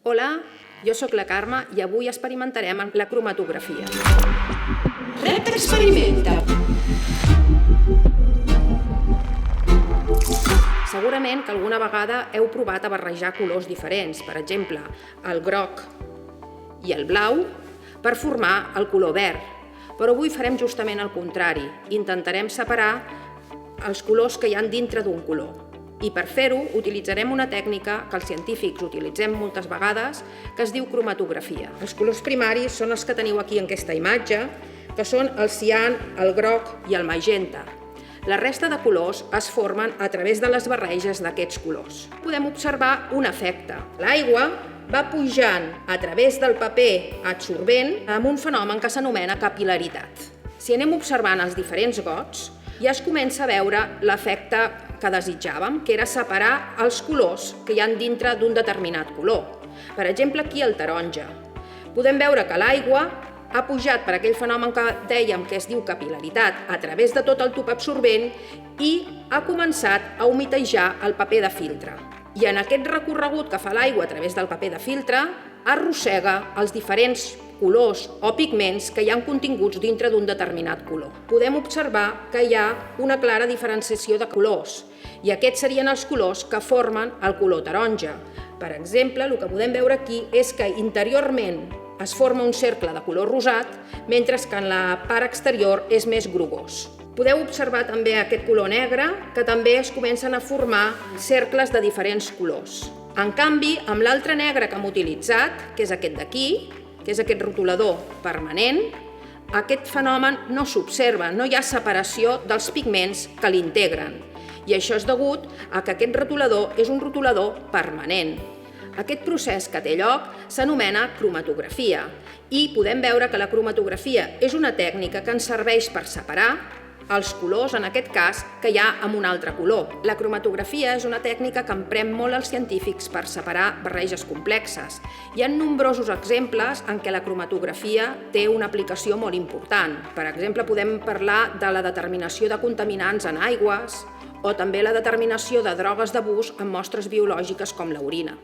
Hola, jo sóc la Carme i avui experimentarem amb la cromatografia. Rep experimenta. Segurament que alguna vegada heu provat a barrejar colors diferents, per exemple, el groc i el blau, per formar el color verd. Però avui farem justament el contrari. Intentarem separar els colors que hi ha dintre d'un color. I per fer-ho utilitzarem una tècnica que els científics utilitzem moltes vegades, que es diu cromatografia. Els colors primaris són els que teniu aquí en aquesta imatge, que són el cian, el groc i el magenta. La resta de colors es formen a través de les barreges d'aquests colors. Podem observar un efecte. L'aigua va pujant a través del paper adsorbent amb un fenomen que s'anomena capil·laritat. Si anem observant els diferents gots, ja es comença a veure l'efecte que desitjàvem, que era separar els colors que hi ha dintre d'un determinat color. Per exemple, aquí el taronja. Podem veure que l'aigua ha pujat per aquell fenomen que dèiem que es diu capil·laritat a través de tot el tub absorbent i ha començat a humitejar el paper de filtre. I en aquest recorregut que fa l'aigua a través del paper de filtre arrossega els diferents colors o pigments que hi ha continguts dintre d'un determinat color. Podem observar que hi ha una clara diferenciació de colors i aquests serien els colors que formen el color taronja. Per exemple, el que podem veure aquí és que interiorment es forma un cercle de color rosat, mentre que en la part exterior és més grogós. Podeu observar també aquest color negre, que també es comencen a formar cercles de diferents colors. En canvi, amb l'altre negre que hem utilitzat, que és aquest d'aquí, que és aquest rotulador permanent, aquest fenomen no s'observa, no hi ha separació dels pigments que l'integren. I això és degut a que aquest rotulador és un rotulador permanent. Aquest procés que té lloc s'anomena cromatografia i podem veure que la cromatografia és una tècnica que ens serveix per separar els colors, en aquest cas, que hi ha amb un altre color. La cromatografia és una tècnica que emprem molt els científics per separar barreges complexes. Hi ha nombrosos exemples en què la cromatografia té una aplicació molt important. Per exemple, podem parlar de la determinació de contaminants en aigües o també la determinació de drogues d'abús en mostres biològiques com l'orina.